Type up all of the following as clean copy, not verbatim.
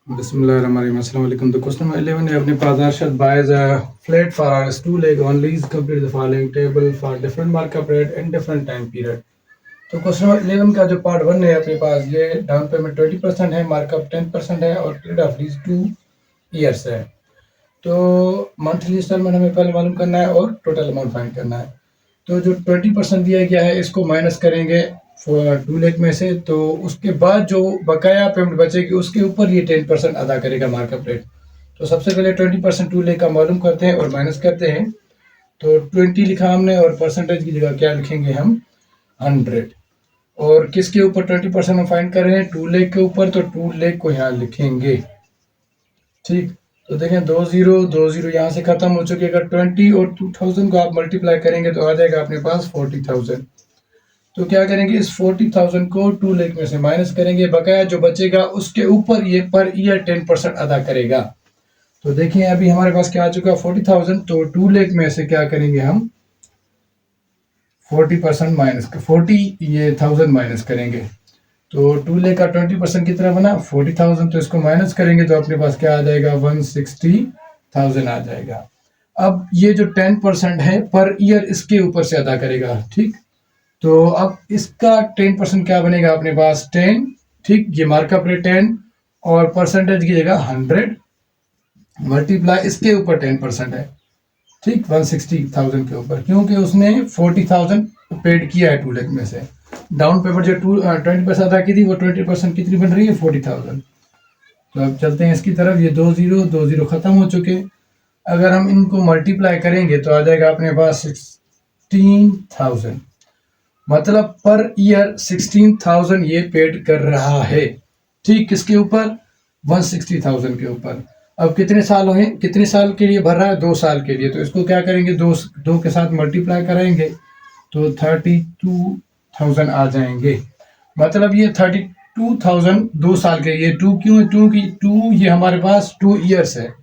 Bismillahirrahmanirrahim. Assalamu alaikum. The question number 11 है अपने पास Arshad buys a flat for us two leg on lease. Complete the following table for different markup rate and different time period. तो question number 11 का जो part 1 है अपने पास ये down payment 20% है, markup 10% है और पीरियड ऑफ लीज 2 ईयर्स है। तो मंथली इंस्टॉलमेंट हमें पहले मालूम करना है और टोटल अमाउंट फाइंड करना है। तो जो 20% दिया गया है इसको माइनस करेंगे 2 लाख में से, तो उसके बाद जो बकाया पेमेंट बचेगी उसके ऊपर ये 10% अदा करेगा मार्कअप रेट। तो सबसे पहले 20% 2 लाख का मालूम करते हैं और माइनस करते हैं। तो 20 लिखा हमने और परसेंटेज की जगह क्या लिखेंगे हम 100। और किसके ऊपर 20% हम फाइंड कर रहे हैं 2 लाख के ऊपर, तो 2 लाख को यहाँ लिखेंगे। ठीक, तो देखें 20 यहाँ से खत्म हो चुकी है। अगर 20 और 2000 को आप मल्टीप्लाई करेंगे तो आ जाएगा अपने पास 40,000। तो क्या करेंगे इस 40,000 को 2 लाख में से माइनस करेंगे, बकाया जो बचेगा उसके ऊपर ये पर ईयर 10% अदा करेगा। तो देखिए अभी हमारे पास क्या आ चुका 40,000, तो 2 लाख में से क्या करेंगे हम 40% माइनस 40,000 माइनस करेंगे। तो 2 लाख का 20% कितना बना 40,000, तो इसको माइनस करेंगे तो अपने पास क्या आ जाएगा 160,000 आ जाएगा। अब ये जो 10% है पर ईयर इसके ऊपर से अदा करेगा। ठीक, तो अब इसका 10% क्या बनेगा अपने पास 10। ठीक, ये मार्कअप रेट 10 और परसेंटेज की जगह 100 मल्टीप्लाई इसके ऊपर 10% है। ठीक, 160,000 के ऊपर, क्योंकि उसने 40,000 पेड किया है 2 लाख में से। डाउन पेमेंट जो 20% अदा की थी वो 20% कितनी बन रही है 40,000। तो अब चलते हैं इसकी तरफ। ये 2 जीरो खत्म हो चुके। अगर हम इनको मल्टीप्लाई करेंगे तो आ जाएगा अपने पास 16,000। मतलब पर ईयर 16,000 ये पेड कर रहा है। ठीक, किसके ऊपर 160,000 के ऊपर। अब कितने साल हुए, कितने साल के लिए भर रहा है 2 साल के लिए। तो इसको क्या करेंगे दो के साथ मल्टीप्लाई कराएंगे तो 32,000 आ जाएंगे। मतलब ये 32,000 2 साल के। ये 2 क्यों है 2 ये हमारे पास 2 ईयर्स है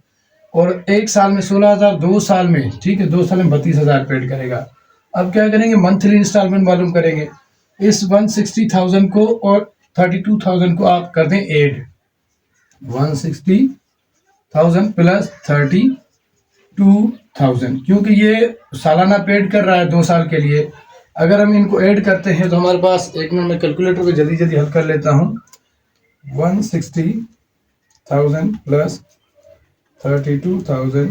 और 1 साल में 16,000, 2 साल में, ठीक है 2 साल में 32,000 पेड करेगा। अब क्या करेंगे मंथली इंस्टॉलमेंट मालूम करेंगे। इस 160,000 को और 32,000 को आप कर दें ऐड। 160,000 प्लस 32,000, क्योंकि ये सालाना पेड कर रहा है 2 साल के लिए। अगर हम इनको ऐड करते हैं तो हमारे पास, एक मिनट में कैलकुलेटर पे जल्दी जल्दी हल कर लेता हूँ। 160,000 प्लस 32,000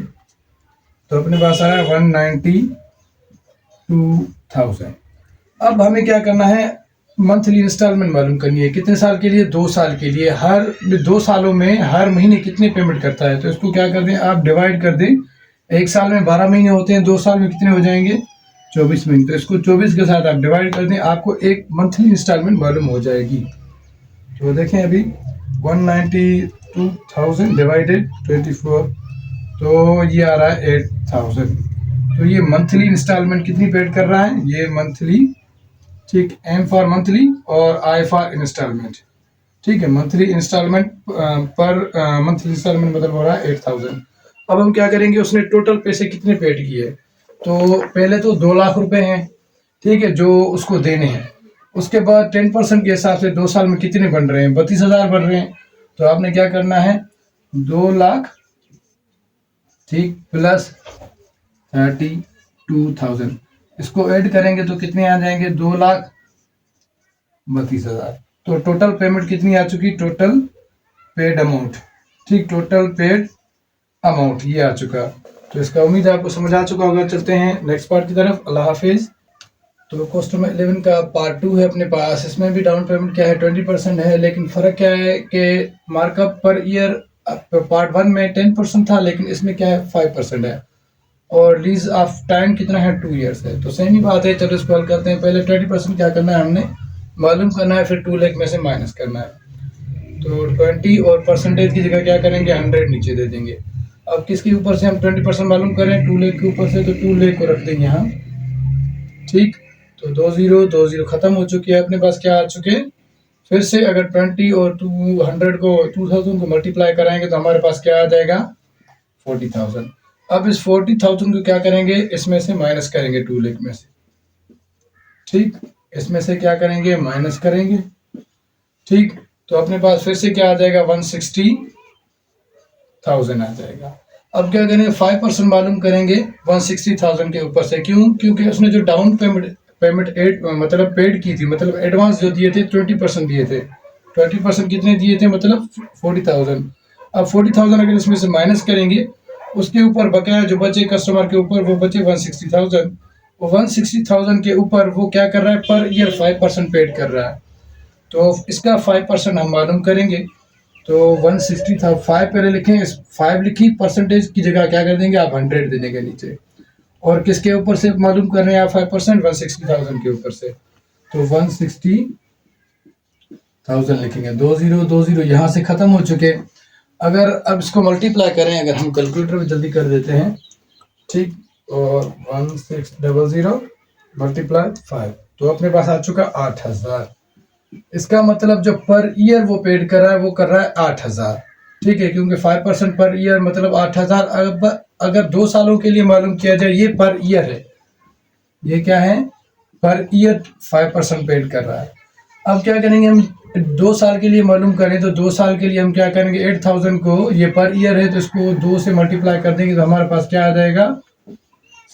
तो अपने पास आ रहा है 192,000। अब हमें क्या करना है मंथली इंस्टॉलमेंट मालूम करनी है। कितने साल के लिए 2 साल के लिए। हर 2 सालों में हर महीने कितने पेमेंट करता है। तो इसको क्या कर दें आप डिवाइड कर दें। 1 साल में 12 महीने होते हैं, 2 साल में कितने हो जाएंगे 24 महीने। तो इसको 24 के साथ आप डिवाइड कर दें, आपको एक मंथली इंस्टॉलमेंट मालूम हो जाएगी। तो देखें अभी 192,000 डिवाइडेड 24, तो ये आ रहा है 8,000। तो ये मंथली इंस्टॉलमेंट कितनी पेड कर रहा है ये मंथली। ठीक, एम फॉर मंथली और आई फॉर इंस्टॉलमेंट। ठीक है, मंथली इंस्टॉलमेंट पर मंथली इंस्टॉलमेंट मतलब हो रहा है 8,000। अब हम क्या करेंगे उसने टोटल पैसे कितने पेड किए। तो पहले तो 2 लाख रुपए हैं, ठीक है, जो उसको देने हैं। उसके बाद 10% के हिसाब से 2 साल में कितने बन रहे हैं 32,000 बन रहे हैं। तो आपने क्या करना है 2 लाख, ठीक, प्लस 32,000 इसको ऐड करेंगे तो कितने आ जाएंगे 2,32,000। तो टोटल पेमेंट कितनी आ चुकी टोटल पेड अमाउंट। ठीक, टोटल पेड अमाउंट ये आ चुका। तो इसका उम्मीद है आपको समझ आ चुका होगा। चलते हैं नेक्स्ट पार्ट की तरफ। अल्लाह हाफिज। तो क्वेश्चन नंबर 11 का पार्ट 2 है अपने पास। इसमें भी डाउन पेमेंट क्या है 20% है, लेकिन फ़र्क क्या है कि मार्कअप पर ईयर पार्ट 1 में 10% था, लेकिन इसमें क्या है 5% है। और लीज ऑफ टाइम कितना है 2 ईयर्स है। तो सेम ही बात है, चलो इसको हल करते हैं। पहले 20% क्या करना है हमने मालूम करना है, फिर 2 लाख में से माइनस करना है। तो 20 और परसेंटेज की जगह क्या करेंगे 100 नीचे दे देंगे। अब किसके ऊपर से हम 20% मालूम करें 2 लाख के ऊपर से, तो 2 लाख को रख देंगे यहाँ। ठीक, तो 2 जीरो खत्म हो चुकी है। अपने पास क्या आ चुके, फिर से अगर 20 और 200 को 2000 को मल्टीप्लाई कराएंगे तो हमारे पास क्या आ जाएगा 40,000। अब इस 40,000 को क्या करेंगे इसमें से माइनस करेंगे 2 लाख में से। ठीक, इसमें से क्या करेंगे माइनस करेंगे। ठीक, तो अपने पास फिर से क्या आ जाएगा 160 1000 आ जाएगा। अब क्या करेंगे 5% मालूम करेंगे 160,000 के ऊपर से। क्यों? क्योंकि उसने जो डाउन पेमेंट पेमेंट एड मतलब पेड की थी, मतलब एडवांस जो दिए थे 20% दिए थे। 20% कितने दिए थे? मतलब 40,000। अब 40,000 अगर इसमें से माइनस करेंगे, उसके ऊपर बकाया जो बचे कस्टमर के ऊपर वो बचे 160,000। वो 160,000 के ऊपर वो क्या कर रहा है? पर ईयर 5% पेड कर रहा है। तो इसका 5% हम मालूम करेंगे। तो 160 था, 5 पहले लिखें, 5 लिखी, परसेंटेज की जगह क्या कर देंगे आप? 100 दे देंगे नीचे। और किसके ऊपर से मालूम कर रहे हैं आप 5%? 160,000 के ऊपर से। तो 160,000 लिखेंगे। 2020 यहाँ से खत्म हो चुके। अगर अब इसको मल्टीप्लाई करें, अगर हम कैलकुलेटर में जल्दी कर देते हैं, ठीक, और 1600 मल्टीप्लाई 5, तो अपने पास आ चुका 8,000। इसका मतलब जो पर ईयर वो पेड कर रहा है वो कर रहा है 8,000। ठीक है, क्योंकि 5% पर ईयर मतलब 8,000। अगर 2 सालों के लिए मालूम किया जाए, ये पर ईयर है, ये क्या है? पर ईयर 5% पेड कर रहा है। अब क्या करेंगे हम? 2 साल के लिए मालूम करें तो 2 साल के लिए हम क्या करेंगे? 8,000 को, ये पर ईयर है तो इसको 2 से मल्टीप्लाई कर देंगे तो हमारे पास क्या आ जाएगा?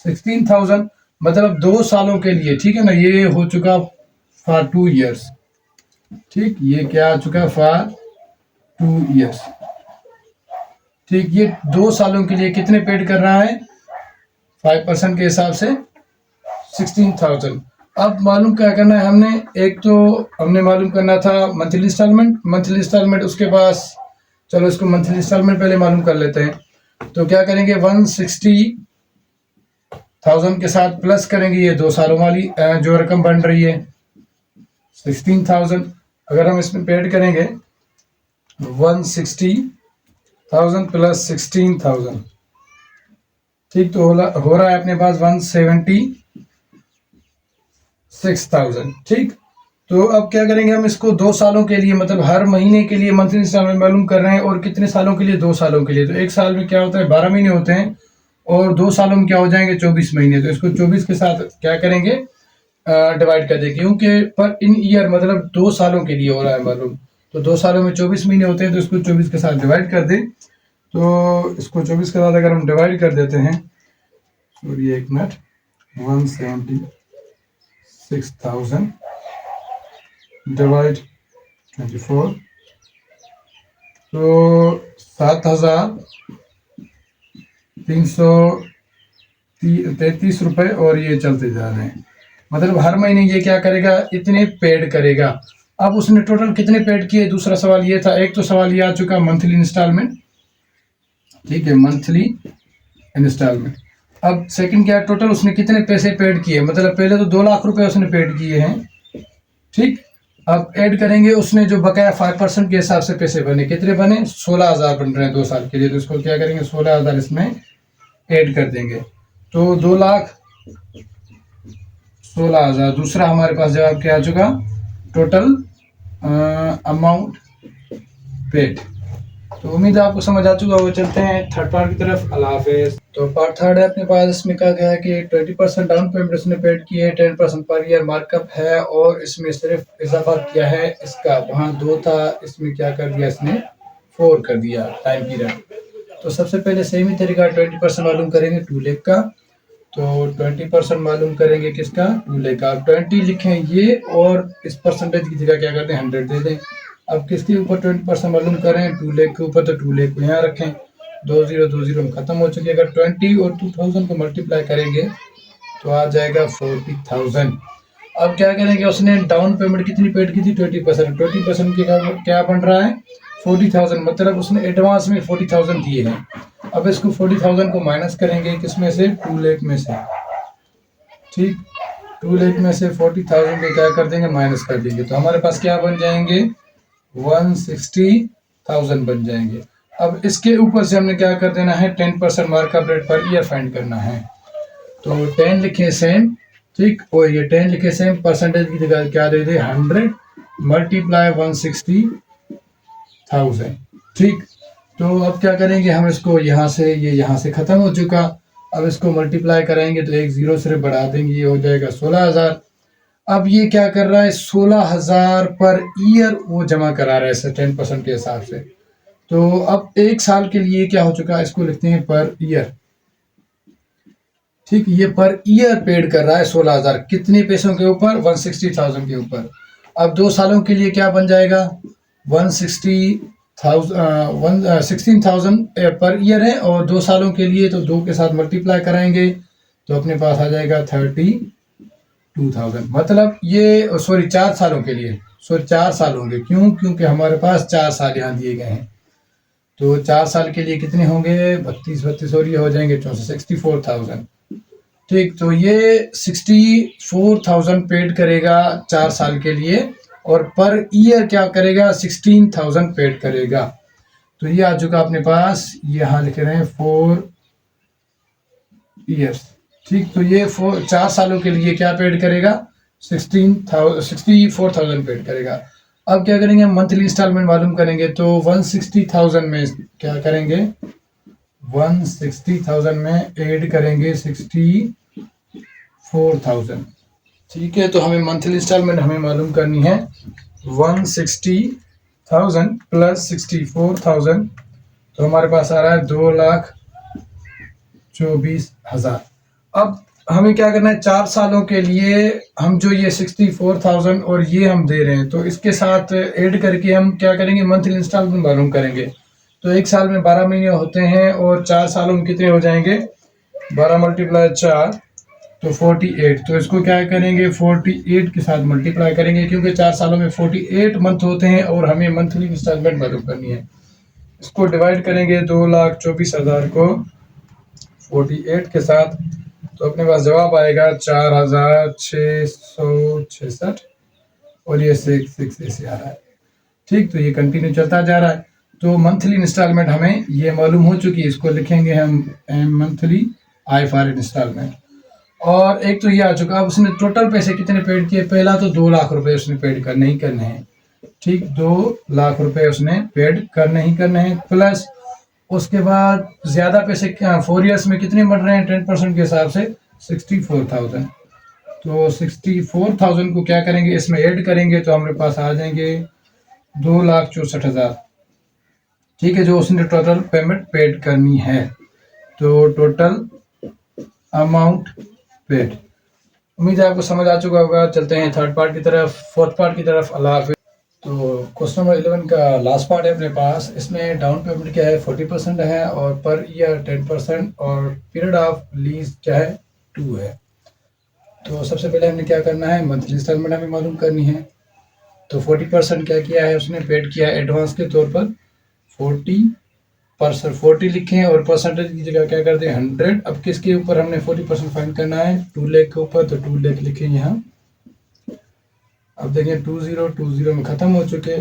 16,000। मतलब 2 सालों के लिए, ठीक है ना। ये हो चुका फॉर 2 ईयर्स। ठीक, ये क्या आ चुका? For 2 years. ठीक, ये 2 सालों के लिए कितने पेड कर रहा है? 5% के हिसाब से 16,000। अब मालूम क्या करना है हमने? एक तो हमने मालूम करना था मंथली इंस्टॉलमेंट। मंथली इंस्टॉलमेंट उसके पास, चलो इसको मंथली इंस्टॉलमेंट पहले मालूम कर लेते हैं। तो क्या करेंगे? 160,000 के साथ प्लस करेंगे ये 2 सालों वाली जो रकम बन रही है 16,000। अगर हम इसमें पेड करेंगे 160,000 प्लस 16,000, ठीक, तो हो रहा है अपने पास 176,000। ठीक, तो अब क्या करेंगे हम? इसको 2 सालों के लिए, मतलब हर महीने के लिए मंथली इंस्टॉलमेंट मालूम कर रहे हैं। और कितने सालों के लिए? 2 सालों के लिए। तो एक साल में क्या होता है? 12 महीने होते हैं। और 2 सालों में क्या हो जाएंगे? 24 महीने। तो इसको 24 के साथ क्या करेंगे? डिवाइड कर दें, क्योंकि पर इन ईयर मतलब 2 सालों के लिए हो रहा है मालूम। तो 2 सालों में 24 महीने होते हैं, तो इसको 24 के साथ डिवाइड कर दें। तो इसको 24 के साथ अगर हम डिवाइड कर देते हैं, सॉरी एक मिनट, 176,000 डिवाइड 24, तो 7,333 रुपए और ये चलते जा रहे हैं। मतलब हर महीने ये क्या करेगा? इतने पेड करेगा। अब उसने टोटल कितने पेड किए? दूसरा सवाल ये था। एक तो सवाल ये आ चुका मंथली इंस्टॉलमेंट, ठीक है, मंथली इंस्टॉलमेंट। अब सेकंड क्या है? टोटल उसने कितने पैसे पेड किए? मतलब पहले तो 2 लाख रुपए उसने पेड किए हैं, ठीक। अब ऐड करेंगे उसने जो बकाया 5% के हिसाब से पैसे बने, कितने बने? 16,000 बन रहे हैं 2 साल के लिए। तो इसको क्या करेंगे? 16,000 इसमें ऐड कर देंगे। तो 2,16,000 दूसरा हमारे पास जवाब क्या आ चुका? Total amount paid. तो उम्मीद है आपको समझ आ चुका होगा। चलते हैं थर्ड पार्ट की तरफ। अल्लाह हाफिज। तो पार्ट थर्ड है अपने पास। इसमें कहा गया है कि 20% डाउन पेमेंट उसने पेड की है, 10% पर ईयर मार्कअप है, और इसमें सिर्फ इजाफा किया है इसका, वहाँ 2 था, इसमें क्या कर दिया इसने? 4 कर दिया टाइम पीरियड। तो सबसे पहले सेम ही तरीका 20% मालूम करेंगे 2 लाख का। तो 20% मालूम करेंगे किसका? 2 लाख का। 20 लिखें ये, और इस परसेंटेज की जगह क्या करते हैं? 100 दे दें। अब किसके ऊपर 20% मालूम करें? 2 लाख के ऊपर। तो 2 लाख को यहाँ रखें। 2020 में खत्म हो चुकी है। अगर 20 और 2000 को मल्टीप्लाई करेंगे तो आ जाएगा 40,000। अब क्या करेंगे? उसने डाउन पेमेंट कितनी पेड की थी? 20%। 20% की क्या बन रहा है? 40,000। मतलब उसने एडवांस में 40,000 दिए हैं। अब इसको 40,000 को माइनस करेंगे किसमें से? 2 लाख में से, ठीक। 2 लाख में से 40,000 को क्या कर देंगे? माइनस कर देंगे। तो हमारे पास क्या बन जाएंगे? 160,000 बन जाएंगे। अब इसके ऊपर से हमने क्या कर देना है? 10% markup rate per year find करना है। तो 10 लिखे सेम, ठीक, और ये 10 लिखे सेम, परसेंटेज की जगह क्या दे दे? 100 मल्टीप्लाई 160,000, ठीक। तो अब क्या करेंगे हम? इसको यहाँ से, ये यहाँ से खत्म हो चुका। अब इसको मल्टीप्लाई कराएंगे तो एक जीरो सिर्फ बढ़ा देंगे, ये हो जाएगा 16,000। अब ये क्या कर रहा है? 16,000 पर ईयर वो जमा करा रहा है 10% के हिसाब से। तो अब 1 साल के लिए क्या हो चुका है, इसको लिखते हैं पर ईयर। ठीक, ये पर ईयर पेड कर रहा है 16,000 कितने पैसों के ऊपर, 160,000 के ऊपर। अब 2 सालों के लिए क्या बन जाएगा, 16,000 पर ईयर है, और 2 सालों के लिए तो 2 के साथ मल्टीप्लाई कराएंगे तो अपने पास आ जाएगा 32,000। मतलब ये सॉरी 4 सालों के लिए, 4 साल होंगे, क्यों, क्योंकि हमारे पास 4 साल यहाँ दिए गए हैं। तो 4 साल के लिए कितने होंगे, 32 और ये हो जाएंगे 64,000। ठीक, तो ये 64,000 पेड करेगा 4 साल के लिए, और पर ईयर क्या करेगा, 16,000 पेड करेगा। तो ये आ चुका अपने पास, यहाँ लिख रहे हैं 4 ईयर्स। ठीक, तो ये 4 सालों के लिए क्या पेड करेगा, 64,000 पेड करेगा। अब क्या करेंगे, हम मंथली इंस्टॉलमेंट मालूम करेंगे। तो 160,000 में क्या करेंगे, 160,000 में ऐड करेंगे 64,000। ठीक है, तो हमें मंथली इंस्टॉलमेंट हमें मालूम करनी है, 160,000 प्लस 64,000, तो हमारे पास आ रहा है 2,24,000। अब हमें क्या करना है, 4 सालों के लिए हम जो ये 64,000 और ये हम दे रहे हैं, तो इसके साथ ऐड करके हम क्या करेंगे, मंथली इंस्टॉलमेंट मालूम करेंगे। तो 1 साल में 12 महीने होते हैं, और 4 सालों में कितने हो जाएंगे, 12 × 4 तो 48। तो इसको क्या करेंगे, 48 के साथ मल्टीप्लाई करेंगे, क्योंकि 4 सालों में 48 मंथ होते हैं और हमें मंथली इंस्टॉलमेंट मालूम करनी है। इसको डिवाइड करेंगे 2,24,000 को 48 के साथ, तो अपने पास जवाब आएगा 4,666, और ये 6 ऐसे आ रहा है। ठीक, तो ये कंटिन्यू चलता जा रहा है। तो मंथली इंस्टॉलमेंट हमें ये मालूम हो चुकी है, इसको लिखेंगे हम मंथली IFR इंस्टॉलमेंट। और एक तो ये आ चुका। अब उसने टोटल पैसे कितने पेड किए, पहला तो 2 लाख रुपए उसने पेड करने ही करने हैं। ठीक, 2 लाख रुपए उसने पेड करने ही करने हैं, प्लस उसके बाद ज्यादा पैसे 4 ईयर्स में कितने बढ़ रहे हैं, 10% के हिसाब से 64,000। तो 64,000 को क्या करेंगे, इसमें ऐड करेंगे तो हमारे पास आ जाएंगे 2,64,000। ठीक है, जो उसने टोटल पेमेंट पेड करनी है। तो टोटल अमाउंट पेड। उम्मीद है आपको समझ आ चुका होगा। चलते हैं थर्ड पार्ट की तरफ, फोर्थ पार्ट की तरफ। अल्लाह हाफिज़। तो क्वेश्चन नंबर 11 का लास्ट पार्ट है अपने पास। इसमें डाउन पेमेंट क्या है, 40% है, और पर ईयर 10%, और पीरियड ऑफ लीज क्या है, 2 है। तो सबसे पहले हमने क्या करना है, मंथली इंस्टॉलमेंट हमें मालूम करनी है। तो 40% क्या किया है उसने, पेड किया है एडवांस के तौर पर 40%। 40 लिखें और परसेंटेज की जगह क्या कर दें 100। अब किसके ऊपर हमने 40% फाइंड करना है, 2 लाख के ऊपर, तो 2 लाख लिखें यहाँ। अब देखें 20 में ख़त्म हो चुके।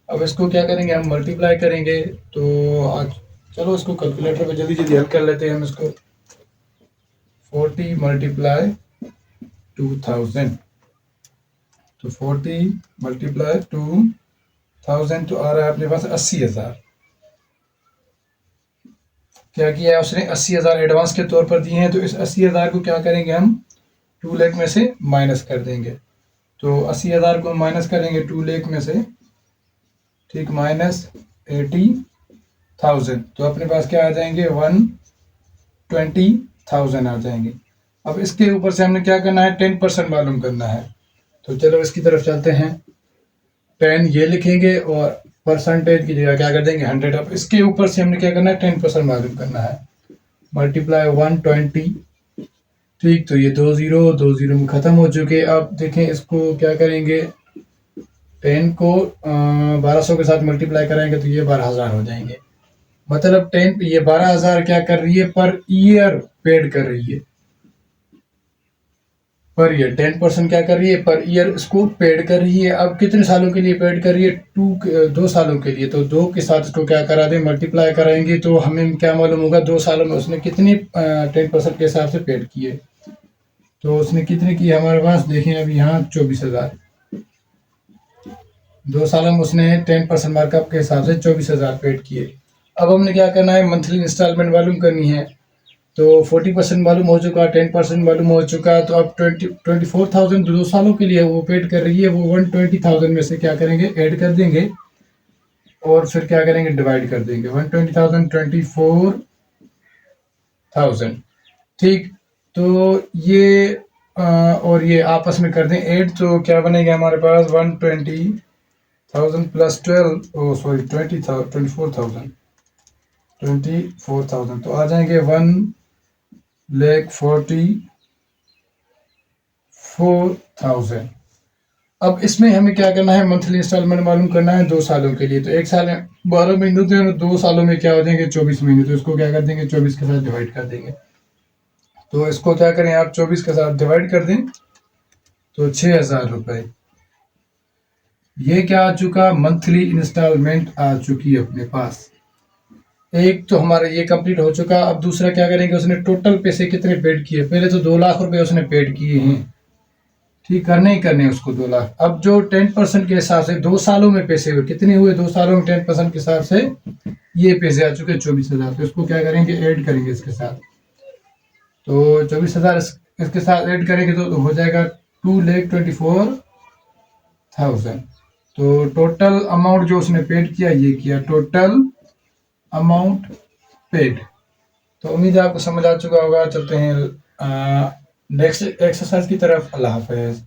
अब इसको क्या करेंगे, हम मल्टीप्लाई करेंगे। तो आज चलो इसको कैलकुलेटर पे जल्दी जल्दी हल कर लेते हैं हम इसको। 40 × 2,000, तो 40 × 2,000 तो आ रहा है अपने पास 80,000। क्या किया है उसने, 80,000 एडवांस के तौर पर दिए हैं। तो इस 80,000 को क्या करेंगे हम, 2 लाख में से माइनस कर देंगे। तो 80,000 को माइनस करेंगे 2 लाख में से, ठीक, माइनस 80,000, तो अपने पास क्या आ जाएंगे 120,000 आ जाएंगे। अब इसके ऊपर से हमने क्या करना है, 10% मालूम करना है। तो चलो इसकी तरफ चलते हैं। 10 ये लिखेंगे और परसेंटेज की जगह क्या कर देंगे 100। अब इसके ऊपर से हमने क्या करना है, 10% मालूम करना है। मल्टीप्लाई 120। ठीक, तो ये 2 0 में ख़त्म हो चुके। अब देखें इसको क्या करेंगे, 10 को 1200 के साथ मल्टीप्लाई कराएंगे तो ये 12,000 हो जाएंगे। मतलब 10 ये 12,000 क्या कर रही है, पर ईयर पेड कर रही है। पर ईयर 10% क्या कर रही है, पर ईयर इसको पेड कर रही है। अब कितने सालों के लिए पेड कर रही है, 2 सालों के लिए। तो 2 के साथ इसको क्या करा दें, मल्टीप्लाई कराएंगे तो हमें क्या मालूम होगा, 2 सालों में उसने कितनी 10% के हिसाब से पेड किए। तो उसने कितने किए हमारे पास, देखें अभी यहाँ 24,000। 2 सालों में उसने 10% मार्कअप के हिसाब से 24,000 पेड किए। अब हमने क्या करना है, मंथली इंस्टॉलमेंट मालूम करनी है। तो 40% मालूम हो चुका, 10% मालूम हो चुका। तो अब 24,000 2 सालों के लिए वो पेड कर रही है, वो 120,000 में से क्या करेंगे, ऐड कर देंगे। और फिर क्या करेंगे, डिवाइड कर देंगे 120,000 24,000। ठीक, तो ये और ये आपस में कर दें ऐड, तो क्या बनेगा हमारे पास 120,000 प्लस 12, ओ सॉरी 24,000 तो आ जाएंगे 1,44,000। अब इसमें हमें क्या करना है, मंथली इंस्टॉलमेंट मालूम करना है 2 सालों के लिए। तो 1 साल में 12 महीने होते हैं, 2 सालों में क्या हो जाएंगे 24 महीने। तो इसको क्या कर देंगे 24 के साथ डिवाइड कर देंगे। तो इसको क्या करें आप 24 के साथ डिवाइड कर दें तो 6,000 रुपए। ये क्या आ चुका, मंथली इंस्टॉलमेंट आ चुकी है अपने पास। एक तो हमारा ये कंप्लीट हो चुका। अब दूसरा क्या करेंगे, उसने टोटल पैसे कितने पेड किए। पहले तो 2 लाख रुपए उसने पेड किए हैं, ठीक, करने ही करने उसको 2 लाख। अब जो 10% के हिसाब से 2 सालों में पैसे हुए, कितने हुए 2 सालों में 10% के हिसाब से ये पैसे आ चुके 24,000। तो इसको क्या करेंगे, ऐड करेंगे इसके साथ। तो 24,000 इसके साथ ऐड करेंगे तो हो जाएगा 2,24,000। तो टोटल अमाउंट जो उसने पेड किया, ये किया टोटल अमाउंट पेड। तो उम्मीद है आपको समझ आ चुका होगा। चलते हैं नेक्स्ट एक्सरसाइज की तरफ। अल्लाह हाफिज।